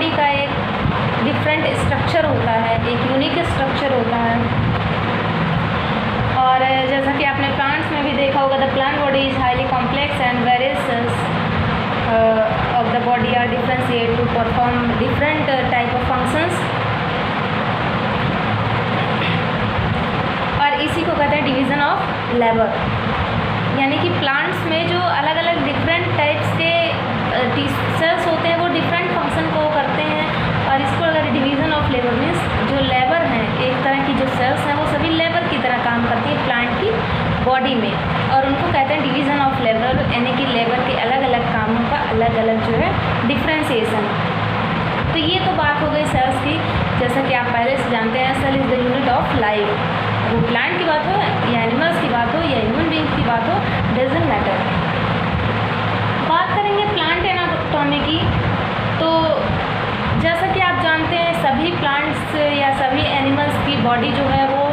Body का एक different structure होता है, एक यूनिक स्ट्रक्चर होता है। और जैसा कि आपने प्लांट्स में भी देखा होगा, the plant body is highly complex and various of the body are differentiate to perform different type of functions. और इसी को कहते हैं डिवीज़न ऑफ लेबर, यानी कि प्लांट्स में जो अलग अलग डिफरेंट टाइप्स के सेल्स होते हैं वो डिफरेंट फंक्शन को करते हैं। और इसको अगर डिवीज़न ऑफ लेबर मीन्स जो लेबर हैं, एक तरह की जो सेल्स हैं वो सभी लेबर की तरह काम करती है प्लांट की बॉडी में, और उनको कहते हैं डिवीज़न ऑफ लेबर, यानी कि लेबर के अलग अलग कामों का अलग अलग जो है डिफ्रेंसिएशन। तो ये तो बात हो गई सेल्स की। जैसा कि आप पहले से जानते हैं, cell is the unit of life. वो प्लांट की बात हो या एनिमल्स की बात हो या ह्यूमन बींग्स की बात हो, डजंट मैटर। बात करेंगे प्लांट एनाटॉमी की, तो जैसा कि आप जानते हैं सभी प्लांट्स या सभी एनिमल्स की बॉडी जो है वो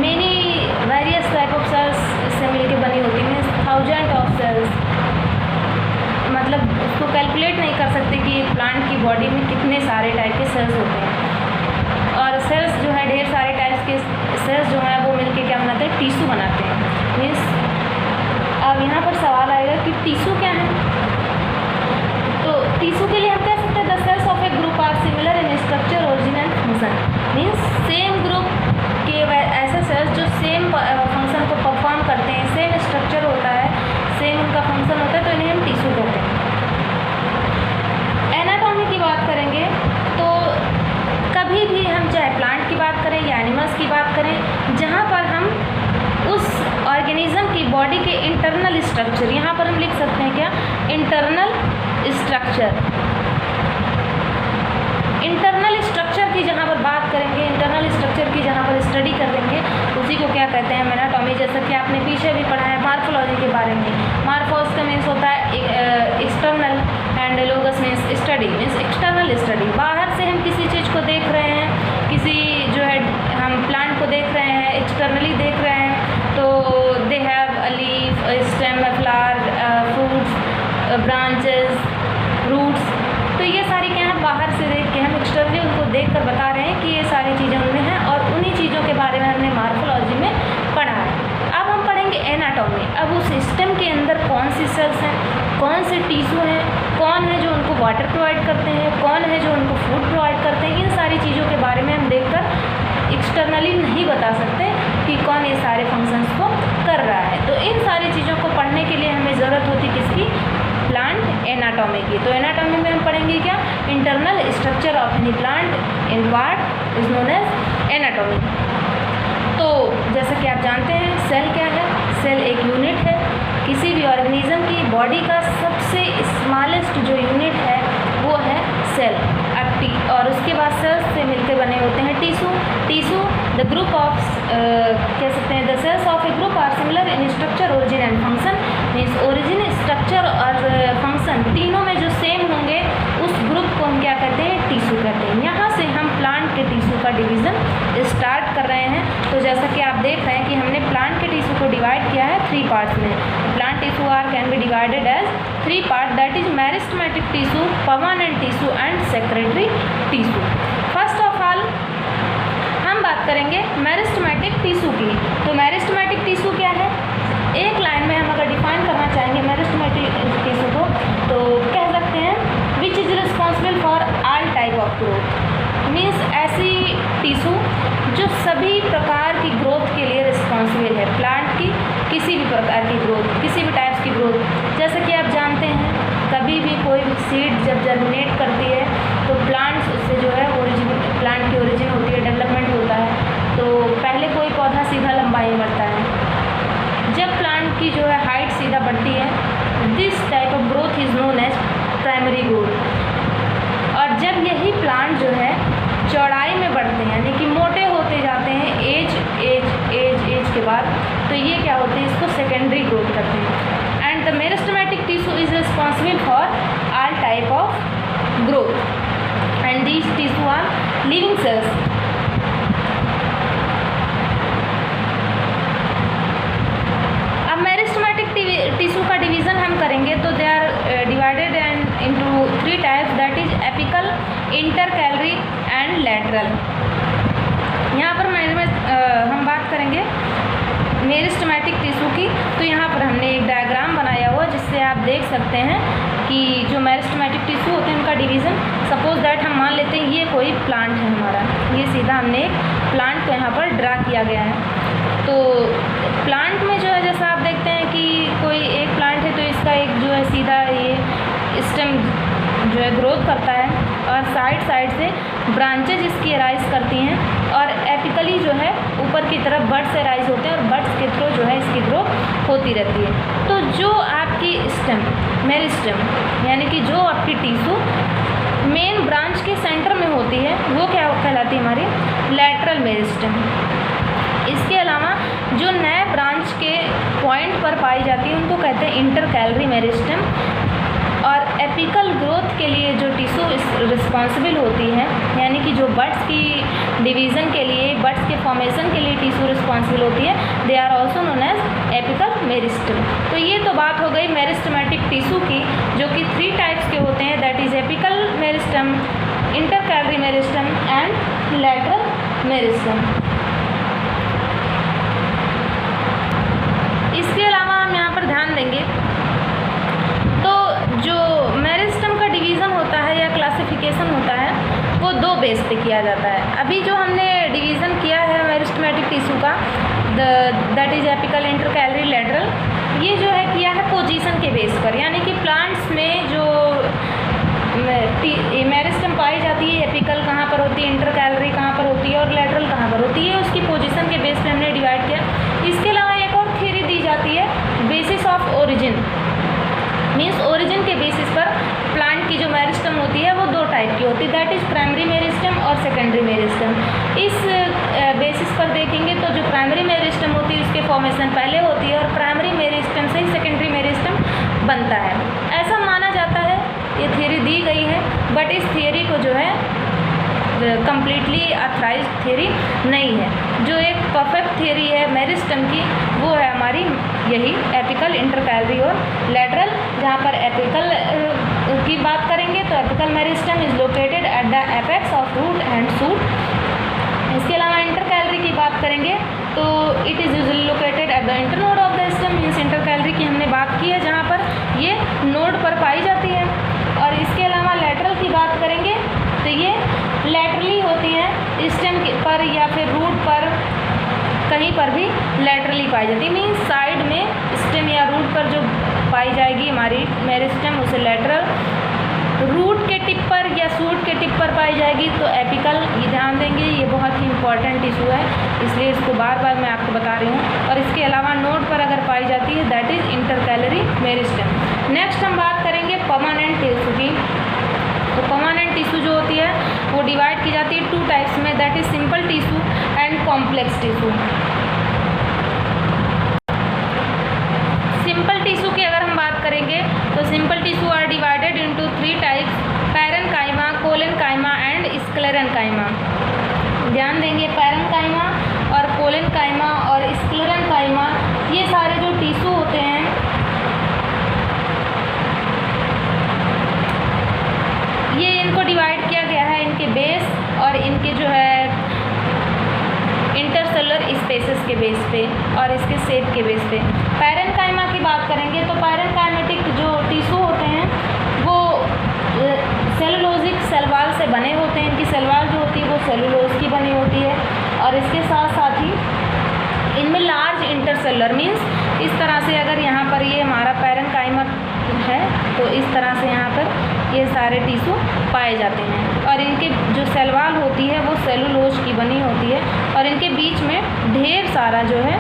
many various type of cells से मिलकर बनी होती है, थाउजेंड ऑफ सेल्स। मतलब उसको कैलकुलेट नहीं कर सकते कि एक प्लांट की बॉडी में कितने सारे टाइप के सेल्स होते हैं। और सेल्स जो है ढेर सारे टाइप्स के सेल्स जो हैं वो मिलके क्या बनाते हैं, टिश्यू बनाते हैं। मीन्स अब यहाँ पर सवाल आएगा कि टिश्यू क्या है। तो टिश्यू के लिए हम कह सकते हैं the cells of a group are similar in structure, origin and function. Means same group के ऐसे सेल्स जो सेम फंक्शन को परफॉर्म करते हैं, सेम स्ट्रक्चर होता है, सेम उनका फंक्शन होता है, तो इन्हें हम टिश्यू कहते हैं। एनाटॉमी की बात करेंगे तो कभी भी हम चाहे प्लांट की बात करें या एनिमल्स की बात करें, जहाँ पर हम उस ऑर्गेनिज्म की बॉडी के इंटरनल स्ट्रक्चर, यहाँ पर हम लिख सकते हैं क्या, इंटरनल स्ट्रक्चर। इंटरनल स्ट्रक्चर की जहाँ पर बात करेंगे, इंटरनल स्ट्रक्चर की जहाँ पर स्टडी करेंगे, उसी को क्या कहते हैं, एनाटॉमी। जैसा कि आपने पीछे भी पढ़ा है मार्फोलॉजी के बारे में। मार्फोस का मीन्स होता है external and लोगस means study, means external study. बाहर से हम किसी चीज़ को देख रहे हैं, किसी जो है हम प्लांट को देख रहे हैं, एक्सटर्नली देख रहे हैं, तो they have a leaf, stem, flower, fruits, branches, roots. तो ये सारी क्या है, बाहर से देख के हम एक्सटर्नली उनको देख कर बता रहे हैं कि ये सारी चीज़ें उनमें हैं, और उन्हीं चीज़ों के बारे में हमने मार्फोलॉजी में पढ़ा है। अब हम पढ़ेंगे एनाटॉमी। अब उस सिस्टम के अंदर कौन सी सेल्स हैं, कौन से टिश्यू हैं, कौन है जो उनको वाटर प्रोवाइड करते हैं, कौन है जो उनको फूड प्रोवाइड करते हैं, इन सारी चीज़ों के बारे में हम देखकर एक्सटर्नली नहीं बता सकते कि कौन ये सारे फंक्शंस को कर रहा है। तो इन सारी चीज़ों को पढ़ने के लिए हमें ज़रूरत होती किसकी, प्लांट एनाटॉमी की। तो एनाटॉमी में हम पढ़ेंगे क्या, internal structure of any plant in what is known as anatomy. तो जैसा कि आप जानते हैं सेल क्या है, सेल एक यूनिट है। किसी भी ऑर्गेनिज्म की बॉडी का सबसे स्मॉलेस्ट जो यूनिट है वो है सेल। और उसके बाद सेल्स से मिलकर बने होते हैं tissue. Tissue the group of कह सकते हैं the cells of a group are similar in structure, origin and function. Means origin, structure और फंक्शन तीनों में जो सेम होंगे उस ग्रुप को हम क्या कहते हैं, टिश्यू कहते हैं। यहाँ से हम प्लांट के टिश्यू का डिवीज़न स्टार्ट कर रहे हैं। तो जैसा कि आप देख रहे हैं कि हमने प्लांट के टिश्यू को डिवाइड किया है 3 पार्ट्स में। Plant tissue are can be divided as 3 part, that is meristematic tissue, permanent tissue and secretory tissue. First of all हम बात करेंगे मेरिस्टेमेटिक टिश्यू की। तो मेरिस्टेमेटिक टिश्यू क्या है, एक लाइन में हम अगर डिफाइन करना चाहेंगे मेरिस्टेमेटिक टिश्यू को, तो कह सकते हैं which is responsible for all type of growth. Means ऐसी टिश्यू जो सभी प्रकार की ग्रोथ के लिए रिस्पॉन्सिबल है, प्लांट की किसी भी प्रकार की ग्रोथ, किसी भी टाइप्स की ग्रोथ। जैसे कि आप जानते हैं कभी भी कोई सीड जब जर्मिनेट करती है तो प्लांट्स उससे जो है ओरिजिन, प्लांट की ओरिजिन होती है, डेवलपमेंट होता है। तो पहले कोई पौधा सीधा लंबाई में बढ़ता है, जब प्लांट की जो है हाइट सीधा बढ़ती है, this type of growth is known as primary growth. और जब यही प्लांट जो है चौड़ाई में बढ़ते हैं, यानी कि मोटे होते जाते हैं एज के बाद, तो ये क्या होते हैं, इसको सेकेंडरी ग्रोथ करते हैं। And the meristematic tissue is responsible for all type of growth and these tissue are living cells. अब मेरिस्टेमेटिक टिश्यू का डिवीज़न हम करेंगे तो they are divided into 3 types, that is apical, lateral. यहाँ पर हम बात करेंगे मेरिस्टेमेटिक टिश्यू की। तो यहाँ पर हमने एक डायग्राम बनाया हुआ जिससे आप देख सकते हैं कि जो मेरिस्टेमेटिक टिश्यू होते हैं उनका डिवीज़न। सपोज दैट हम मान लेते हैं ये कोई प्लांट है हमारा, ये सीधा हमने एक प्लांट को यहाँ पर ड्रा किया गया है। तो प्लांट में जो है जैसा आप देखते हैं कि कोई एक प्लांट है तो इसका एक जो है सीधा ये स्टेम जो है ग्रोथ करता है और साइड से ब्रांचेज इसकी अराइज करती हैं और एपिकली जो है ऊपर की तरफ बड्स अराइज होते हैं और बड्स के थ्रू जो है इसकी ग्रोथ होती रहती है। तो जो आपकी स्टेम मेरिस्टेम यानी कि जो आपकी टिश्यू मेन ब्रांच के सेंटर में होती है वो क्या कहलाती है हमारी लैटरल मेरिस्टेम। इसके अलावा जो नए ब्रांच के पॉइंट पर पाई जाती है उनको कहते हैं इंटरकैलरी मेरिस्टेम। और एपिकल ग्रोथ के लिए जो टिश्यू रिस्पॉन्सिबल होती है यानी कि जो बड्स की डिवीज़न के लिए बड्स के फॉर्मेशन के लिए टिश्यू रिस्पॉन्सिबल होती है they are also known as apical meristem. तो ये तो बात हो गई मेरिस्टेमेटिक टिश्यू की जो कि 3 टाइप्स के होते हैं, that is apical meristem, intercalary meristem and lateral meristem. इसके अलावा हम यहाँ पर ध्यान देंगे तो जो मेरिस्टेम का डिवीज़न होता है या क्लासिफिकेशन होता है वो 2 बेस पे किया जाता है। अभी जो हमने डिवीज़न किया है मेरिस्टेमेटिक टिश्यू का that is apical, intercalary, lateral, ये जो है किया है पोजीशन के बेस पर, यानी कि प्लांट्स में जो मेरिस्टेम पाई जाती है एपिकल कहाँ पर होती है, इंटरकैलरी कहाँ पर होती है और लैटरल कहाँ पर होती है, उसकी पोजीशन के बेस पे हमने डिवाइड किया। इसके अलावा एक और थ्योरी दी जाती है basis of origin, means origin के बेसिस पर प्लांट की जो मेरिस्टेम होती है वो 2 टाइप की होती है, दैट इज़ प्राइमरी मेरिस्टेम और सेकेंडरी मेरिस्टेम। इस बेसिस पर देखेंगे तो जो प्राइमरी मेरिस्टेम होती है उसके फॉर्मेशन पहले होती है और प्राइमरी मेरिस्टेम से ही सेकेंडरी मेरिस्टेम बनता है, ऐसा माना जाता है। ये थियरी दी गई है बट इस थियरी को जो है कम्प्लीटली ऑथराइज्ड थियरी नहीं है। जो एक परफेक्ट थियरी है मेरिस्टेम की वो है हमारी यही एपिकल, इंटरकैलरी और लैटरल। जहाँ पर एपिकल की बात करेंगे तो apical meristem is located at the apex of root and shoot. इसके अलावा इंटरकैलरी की बात करेंगे तो it is usually located at the internode of the stem, means intercalary की हमने बात की है जहाँ पर ये नोड पर पाई जाती है। और इसके अलावा लैटरल की बात करेंगे तो ये लैटरली होती है स्टेम पर या फिर रूट पर, कहीं पर भी लैटरली पाई जाती है, मीन्स साइड में स्टेम या रूट पर जो पाई जाएगी हमारी मेरिस्टेम उसे लैटरल, रूट के टिप पर या शूट के टिप पर पाई जाएगी तो एपिकल। ये ध्यान देंगे, ये बहुत ही इंपॉर्टेंट इशू है इसलिए इसको बार बार मैं आपको बता रही हूँ। और इसके अलावा नोड पर अगर पाई जाती है that is intercalary meristem. Next हम बात करेंगे परमानेंट टिश्यू की। तो परमानेंट टिश्यू जो होती है वो डिवाइड की जाती है 2 टाइप्स में, that is simple tissue and complex tissue. Simple tissue की अगर हम बात करेंगे तो simple tissue are divided into 3 types, parenchyma, collenchyma and sclerenchyma. ध्यान देंगे पैरेन्काइमा और कोलेन्काइमा और स्क्लेरेन्काइमा ये सारे जो टिश्यू होते हैं ये इनको डिवाइड किया गया है इनके बेस और इनके जो है इंटरसेलुलर स्पेसेस के बेस पे और इसके शेप के बेस पे। पैरेन्काइमा की बात करेंगे तो पैरेन्काइमेटिक जो टिश्यू होते हैं वो सेलुलोजिक सेलवाल से बने होते हैं, इनकी सेलवाल जो होती है वो सेलुलोज की बनी होती है और इसके साथ साथ ही इनमें लार्ज इंटरसेलुलर, मीन्स इस तरह से अगर यहाँ पर ये हमारा पैरेन्काइमा है तो इस तरह से यहाँ पर ये सारे टिश्यू पाए जाते हैं और इनके जो सेलवाल होती है वो सेलुलोज की बनी होती है और इनके बीच में ढेर सारा जो है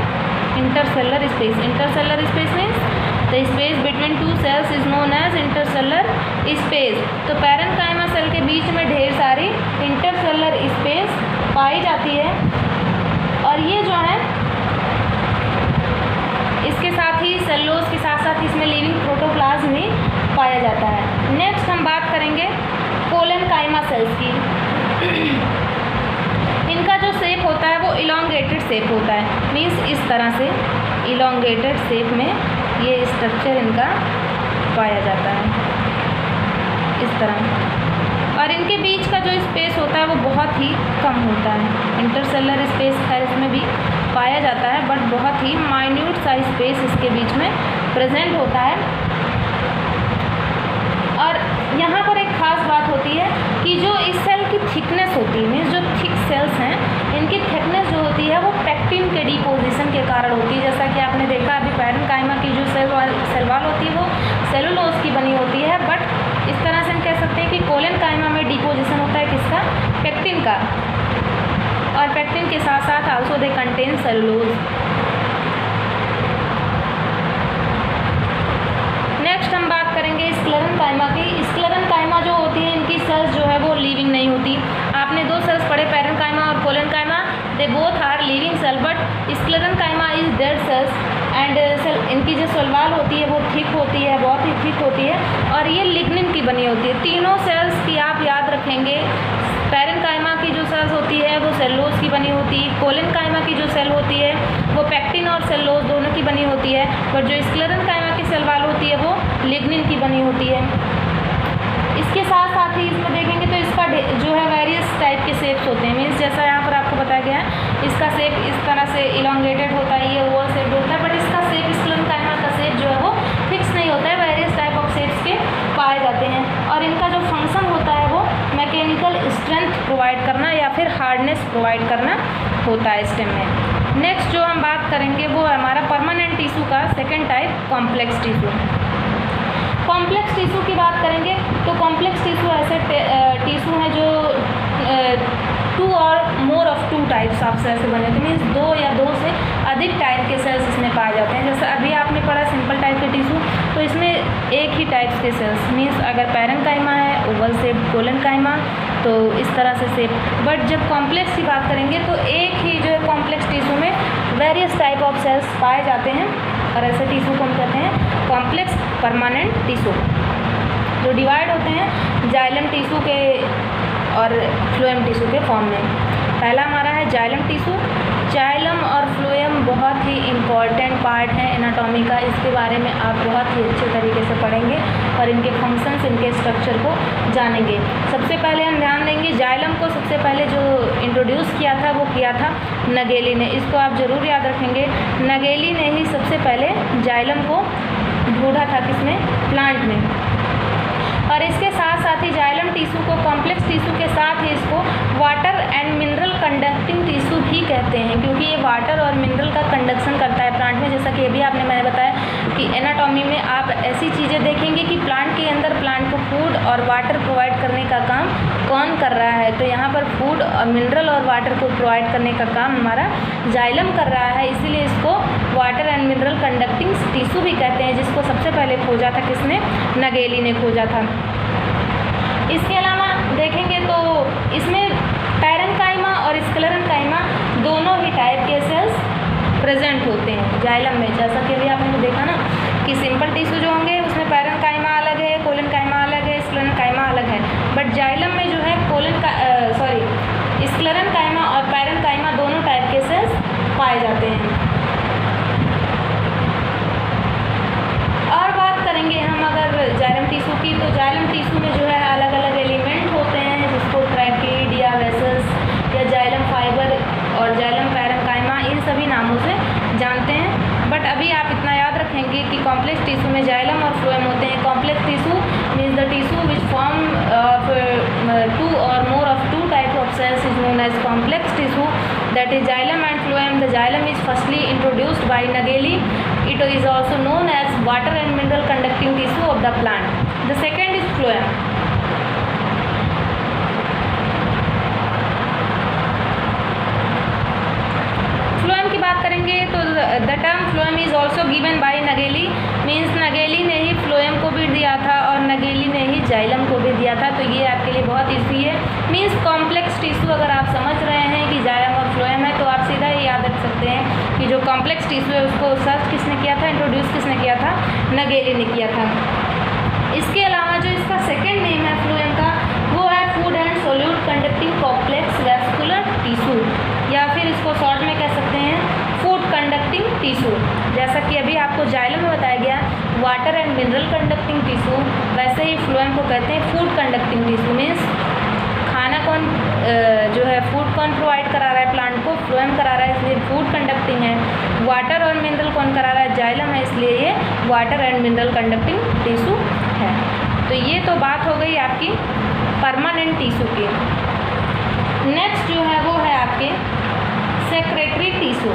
intercellular space. Intercellular space means the space between 2 cells is known as intercellular space. तो पैरेन्काइमा सेल के बीच में ढेर सारी इंटरसेलुलर स्पेस पाई जाती है और ये जो है इसके साथ ही सेलुलोज के साथ साथ इसमें लिविंग प्रोटोप्लाज्म भी पाया जाता है। नेक्स्ट हम बात करेंगे कोलेन्काइमा सेल्स की। इनका जो शेप होता है वो इलोंगेटेड शेप होता है, मीन्स इस तरह से इलोंगेटेड शेप में ये स्ट्रक्चर इनका पाया जाता है इस तरह। और इनके बीच का जो स्पेस होता है वो बहुत ही कम होता है। इंटरसेलर स्पेस खैर इसमें भी पाया जाता है, बट बहुत ही माइन्यूट सा स्पेस इसके बीच में प्रेजेंट होता है। और यहाँ पर एक खास बात होती है कि जो इस सेल की थिकनेस होती है, मीन्स जो थिक सेल्स हैं इनकी थिकनेस जो होती है वो पेक्टिन के डिपोजिशन के कारण होती है। जैसा कि आपने देखा अभी पैरेन्काइमा की जो सेल वाल होती है वो सेलुलोज की बनी होती है, बट इस तरह से हम कह सकते हैं कि कोलेनकाइमा में डिपोजिशन होता है किसका, पेक्टिन का। और पेक्टिन के साथ साथ also they contain cellulose. Next हम बात करेंगे स्क्लेरेनकाइमा की। स्क्लेरेनकाइमा जो होती है इनकी सेल्स जो है वो लिविंग नहीं होती। आपने दो सेल्स पढ़े पैरेन्काइमा और collenchyma, they both are living cell, but sclerenchyma is dead cells and cell इनकी जो सेल वॉल होती है वो थिक होती है, बहुत ही थिक होती है और ये लिग्निन की बनी होती है। तीनों सेल्स की आप याद रखेंगे, पैरेन्काइमा की जो सेल्स होती है वो सेलुलोज की बनी होती है, कोलेनकाइमा की जो सेल होती है वो पेक्टिन और सेलुलोज दोनों की बनी होती है, और जो स्क्लेरेनकाइमा की सेल वॉल होती है वो लिग्निन की बनी होती है। इसके साथ साथ ही इसमें देखेंगे तो इसका जो है वेरियस टाइप के शेप्स होते हैं, मीन्स जैसा यहाँ पर आपको बताया गया है इसका शेप इस तरह से इलोंगेटेड होता है, ये ओवल शेप होता है, बट इसका शेप स्क्लेरेनकाइमा का शेप जो है वो फिक्स नहीं होता है, वेरियस टाइप ऑफ शेप्स के पाए जाते हैं। और इनका जो फंक्शन होता है वो मैकेनिकल स्ट्रेंथ प्रोवाइड करना या फिर हार्डनेस प्रोवाइड करना होता है स्टेम में। नेक्स्ट जो हम बात करेंगे वो है हमारा परमानेंट टिश्यू का second type, complex tissue. Complex tissue की बात करेंगे तो कॉम्प्लेक्स टिश्यू ऐसे टिश्यू हैं जो 2 और more of 2 types of cells से बने होते हैं, मीन्स 2 या 2 से अधिक टाइप के सेल्स इसमें पाए जाते हैं। जैसे अभी आपने पढ़ा सिंपल टाइप के टिश्यू, तो इसमें एक ही टाइप्स के सेल्स, मीन्स अगर पैरेन्काइमा है ओवल शेप, कोलेनकाइमा तो इस तरह से शेप, बट जब कॉम्प्लेक्स की बात करेंगे तो एक ही जो है कॉम्प्लेक्स टिश्यू में वेरियस टाइप ऑफ सेल्स पाए जाते हैं, और ऐसे टिश्यू को हम कहते हैं कॉम्प्लेक्स परमानेंट टिश्यू, जो डिवाइड होते हैं जाइलम टिश्यू के और फ्लोएम टिश्यू के फॉर्म में। पहला हमारा है जाइलम टिश्यू। जाइलम और फ्लोएम बहुत ही इम्पॉर्टेंट पार्ट है एनाटॉमी का, इसके बारे में आप बहुत ही अच्छे तरीके से पढ़ेंगे और इनके फंक्शंस, इनके स्ट्रक्चर को जानेंगे। सबसे पहले हम ध्यान देंगे जाइलम को सबसे पहले जो इंट्रोड्यूस किया था वो किया था नगेली ने, इसको आप ज़रूर याद रखेंगे। नगेली ने ही सबसे पहले जाइलम को ढूंढा था, किसमें, प्लांट में। और इसके साथ साथ ही जाइलम टिश्यू को कॉम्प्लेक्स टिश्यू के साथ ही इसको water and mineral conducting tissue भी कहते हैं, क्योंकि ये वाटर और मिनरल का कंडक्शन करता है प्लांट में। जैसा कि अभी मैंने बताया कि एनाटॉमी में आप ऐसी चीज़ें देखेंगे कि प्लांट के अंदर प्लांट को फूड और वाटर प्रोवाइड करने का काम कौन कर रहा है, तो यहाँ पर फूड और मिनरल और वाटर को प्रोवाइड करने का काम हमारा जाइलम कर रहा है, इसीलिए इसको water and mineral conducting tissue भी कहते हैं, जिसको सबसे पहले खोजा था किसने, नगेली ने खोजा था। इसके अलावा देखेंगे तो इसमें पैरेन्काइमा और स्क्लेरेनकाइमा दोनों ही टाइप के सेल्स प्रेजेंट होते हैं जाइलम में। जैसा कि अभी आपने देखा ना कि सिंपल टिश्यू जो होंगे उसमें पैरेन्काइमा अलग है, कोलेनकाइमा अलग है, स्क्लेरेनकाइमा अलग है, बट जाइलम में जो है स्क्लेरेनकाइमा और पैरेन्काइमा दोनों टाइप के सेल्स पाए जाते हैं। और बात करेंगे हम अगर जाइलम टिश्यू की, तो जाइलम टिश्यू में जो है अलग अलग एलिमेंट होते हैं, जिसको ट्रैकिड या वेसल्स या जाइलम फाइबर और जाइलम पैरेन्काइमा इन सभी नामों से जानते हैं। बट अभी आप इतना याद रखेंगे कि कॉम्प्लेक्स टिश्यू में जाइलम और फ्लोएम होते हैं। Complex tissue means the tissue which form 2 और more of 2 type of cells is known as complex tissue, that is xylem and phloem. The xylem is firstly introduced by Nageli. It is also known as water and mineral conducting tissue of the plant. The second is phloem. Phloem की बात करेंगे तो the term phloem is also given by Nageli, means Nageli ने ही phloem को भी दिया था और नगेली ने ही जाइलम को भी दिया था, तो ये आपके लिए बहुत ईजी है। मीन्स कॉम्प्लेक्स टिश्यू अगर आप समझ रहे हैं कि जाइलम और फ्लोएम है, तो आप सीधा ये याद रख सकते हैं कि जो कॉम्प्लेक्स टिश्यू है उसको सर्च किसने किया था, इंट्रोड्यूस किसने किया था, नगेली ने किया था। इसके अलावा जो इसका सेकेंड नेम है फ्लोएम का, वो है food and solute conducting complex vascular tissue, या फिर इसको शॉर्ट में कह सकते हैं फूड कंडक्टिंग टिश्यू। जैसा कि अभी आपको जाइलम में बताया गया water and mineral conducting tissue, वैसे ही फ्लोएम को कहते हैं फूड कंडक्टिंग टिश्यू। मीन्स कौन जो है फूड कौन प्रोवाइड करा रहा है प्लांट को, फ्लोएम करा रहा है इसलिए फूड कंडक्टिंग है। वाटर और मिनरल कौन करा रहा है, जाइलम है इसलिए ये water and mineral conducting tissue है। तो ये तो बात हो गई आपकी परमानेंट टिश्यू की। नेक्स्ट जो है वो है आपके secretary tissue.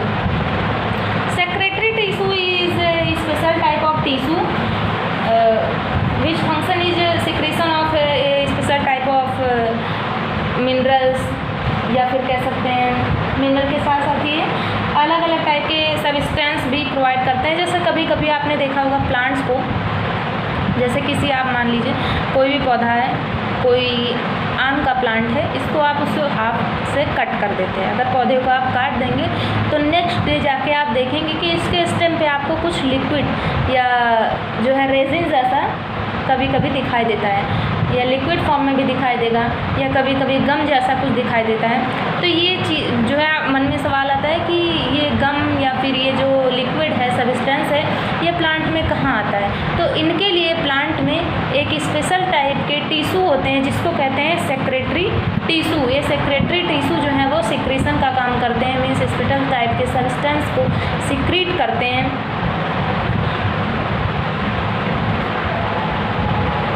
Secretory tissue is special type of tissue which function is secretion of A special type of minerals, या फिर कह सकते हैं मिनरल के साथ साथ ये अलग अलग टाइप के सब्सटेंस भी प्रोवाइड करते हैं। जैसे कभी कभी आपने देखा होगा प्लांट्स को, जैसे किसी आप मान लीजिए कोई भी पौधा है, कोई आम का प्लांट है, इसको आप उसको हाथ से कट कर देते हैं। अगर पौधे को आप काट देंगे तो नेक्स्ट डे जाके आप देखेंगे कि इसके स्टेम पे आपको कुछ लिक्विड या जो है रेजिन जैसा कभी कभी दिखाई देता है, या लिक्विड फॉर्म में भी दिखाई देगा, या कभी कभी गम जैसा कुछ दिखाई देता है। तो ये चीज़ जो है मन में सवाल आता है कि ये गम या फिर ये जो लिक्विड है सब्सटेंस है ये प्लांट में कहाँ आता है। तो इनके लिए प्लांट में एक स्पेशल टाइप के टिश्यू होते हैं जिसको कहते हैं सेक्रेटरी टिश्यू। ये सेक्रेटरी टिश्यू जो है वो सिक्रीशन का काम करते हैं, मीन्स स्पेशल टाइप के सब्सटेंस को सिक्रीट करते हैं।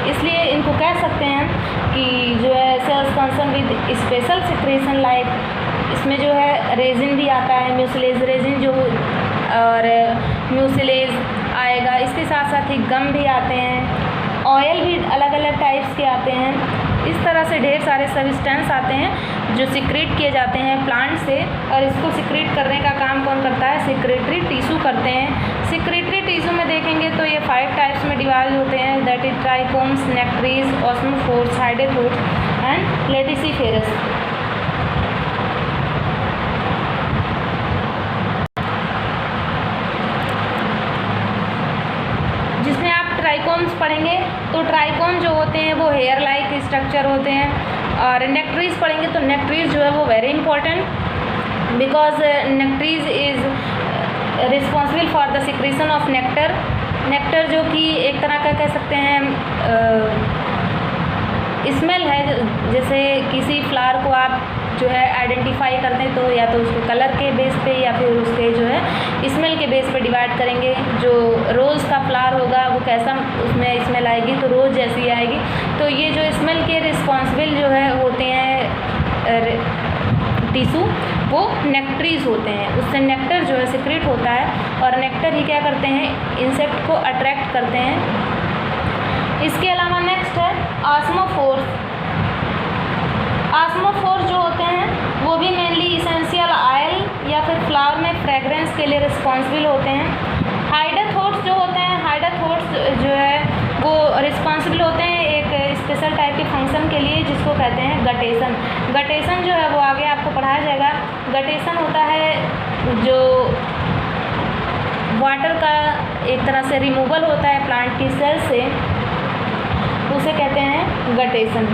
इसलिए इनको कह सकते हैं कि जो है cells concern with special secretion like, इसमें जो है रेजिन भी आता है, म्यूसिलेज रेजिन जो, और म्यूसिलेज आएगा, इसके साथ साथ ही गम भी आते हैं, ऑयल भी अलग अलग टाइप्स के आते हैं। इस तरह से ढेर सारे सब्सटेंस आते हैं जो सिक्रेट किए जाते हैं प्लांट से, और इसको सिक्रेट करने का काम कौन करता है, सेक्रेटरी टिश्यू करते हैं। सेक्रेटरी टिश्यू में देखेंगे तो ये 5 टाइप्स में डिवाइड होते हैं, दैट इज ट्राइकोम्स, नेक्ट्रीज, ऑस्मोफोर्स, हाइडेथोर्स एंड लेटिसिफेरस। जिसमें आप ट्राइकोम्स पढ़ेंगे तो ट्राइकोम जो होते हैं वो हेयर लाइक स्ट्रक्चर होते हैं, और नेक्ट्रीज पढ़ेंगे तो नेक्ट्रीज जो है वो very important because nectaries is responsible for the secretion of nectar. Nectar जो कि एक तरह का कह सकते हैं स्मेल है, जैसे किसी फ्लावर को आप जो है आइडेंटिफाई करते हैं तो या तो उसके कलर के बेस पे या फिर उसके जो है स्मेल के बेस पे डिवाइड करेंगे। जो रोज़ का फ्लावर होगा वो कैसा उसमें स्मेल आएगी, तो रोज़ जैसी आएगी। तो ये जो स्मेल के रिस्पॉन्सिबल जो है होते हैं टिश्यू वो नेक्ट्रीज होते हैं, उससे नेक्टर जो है सिक्रेट होता है, और नेक्टर ही क्या करते हैं, इंसेक्ट को अट्रैक्ट करते हैं। इसके अलावा नेक्स्ट है ऑस्मोफोर्स। ऑस्मोफोर्स जो होते हैं वो भी मेनली इसेंशियल ऑयल या फिर फ्लावर में फ्रेगरेंस के लिए रिस्पॉन्सिबल होते हैं। हाइडेथोर्स जो होते हैं, हाइडेथोर्स जो है वो रिस्पॉन्सिबल होते हैं एक स्पेशल टाइप के फंक्शन के लिए जिसको कहते हैं गटेशन। गटेशन जो है वो आगे आपको पढ़ाया जाएगा। गटेशन होता है जो वाटर का एक तरह से रिमूवल होता है प्लांट की सेल से, उसे कहते हैं गटेशन।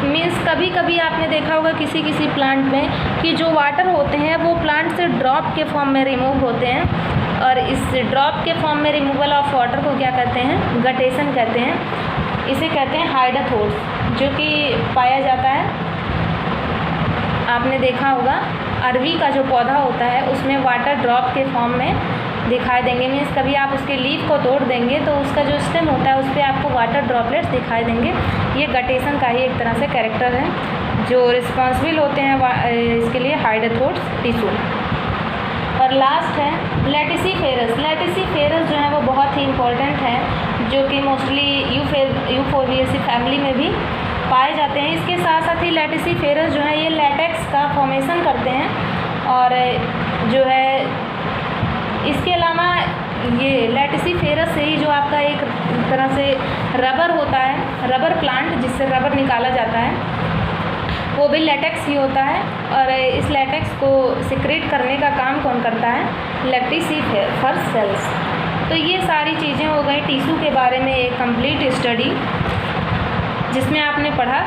मीन्स कभी कभी आपने देखा होगा किसी किसी प्लांट में कि जो वाटर होते हैं वो प्लांट से ड्रॉप के फॉर्म में रिमूव होते हैं, और इस ड्रॉप के फॉर्म में रिमूवल ऑफ वाटर को क्या कहते हैं, गटेशन कहते हैं। इसे कहते हैं हाइडेथोर्स, जो कि पाया जाता है, आपने देखा होगा अरवी का जो पौधा होता है उसमें वाटर ड्रॉप के फॉर्म में दिखाई देंगे। मीन्स कभी आप उसके लीफ को तोड़ देंगे तो उसका जो स्टेम होता है उस पर आपको वाटर ड्रॉपलेट्स दिखाई देंगे। ये गटेशन का ही एक तरह से कैरेक्टर है जो रिस्पॉन्सिबल होते हैं इसके लिए हाइडेथोर्स टिश्यू। और लास्ट है लेटिसिफेरस। लेटिसिफेरस जो है वो बहुत ही इम्पोर्टेंट है, जो कि मोस्टली यूफोर्बिएसी फैमिली में भी पाए जाते हैं। इसके साथ साथ ही लेटिसिफेरस जो है ये लेटेक्स का फॉर्मेशन करते हैं, और जो है इसके अलावा ये लेटिसिफेरस से ही जो आपका एक तरह से रबर होता है, रबर प्लांट जिससे रबर निकाला जाता है, वो भी लेटेक्स ही होता है। और इस लेटेक्स को सिक्रेट करने का काम कौन करता है, लेटिसिफेरस सेल्स। तो ये सारी चीज़ें हो गई टिश्यू के बारे में एक कंप्लीट स्टडी, जिसमें आपने पढ़ा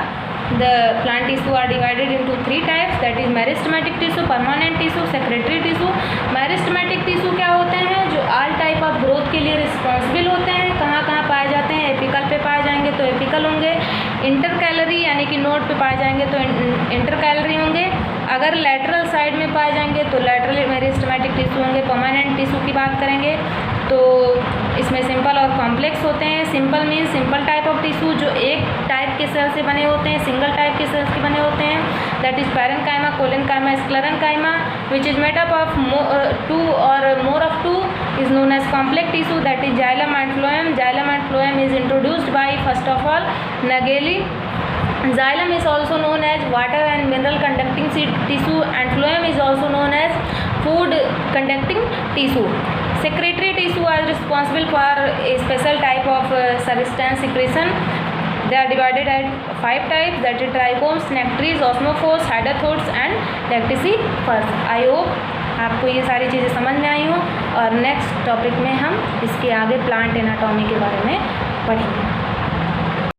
the plant tissue are divided into 3 types, that is meristematic tissue, permanent tissue, secretory tissue. Meristematic tissue क्या होते हैं, जो ऑल टाइप ऑफ ग्रोथ के लिए रिस्पॉन्सिबल होते हैं। कहाँ कहाँ पाए जाते हैं, एपिकल पे पाए जाएंगे तो एपिकल होंगे, इंटरकैलरी यानी कि नोड पे पाए जाएंगे तो इंटरकैलरी होंगे। अगर लेटरल साइड में पाए जाएंगे तो लेटरल मेरिस्टेमेटिक टिश्यू होंगे। परमानेंट टिश्यू की बात करेंगे तो इसमें सिंपल और कॉम्प्लेक्स होते हैं। Simple means simple type of tissue जो एक टाइप के सेल से बने होते हैं, सिंगल टाइप के सेल्स के बने होते हैं, that is parenchyma, collenchyma, sclerenchyma, which is made up of 2 और more of 2 is known as complex tissue, that is xylem and phloem. Xylem and phloem is introduced by first of all Nageli. Xylem is also known as water and mineral conducting tissue and phloem is also known as food conducting tissue. Secretory tissue are responsible for a special type of substance secretion. They are divided at 5 types, that is trichomes, nectaries, osmophores, hydrathodes and lacticifers. I hope आपको ये सारी चीज़ें समझ में आई हो और next topic में हम इसके आगे प्लांट एनाटॉमी के बारे में पढ़ेंगे।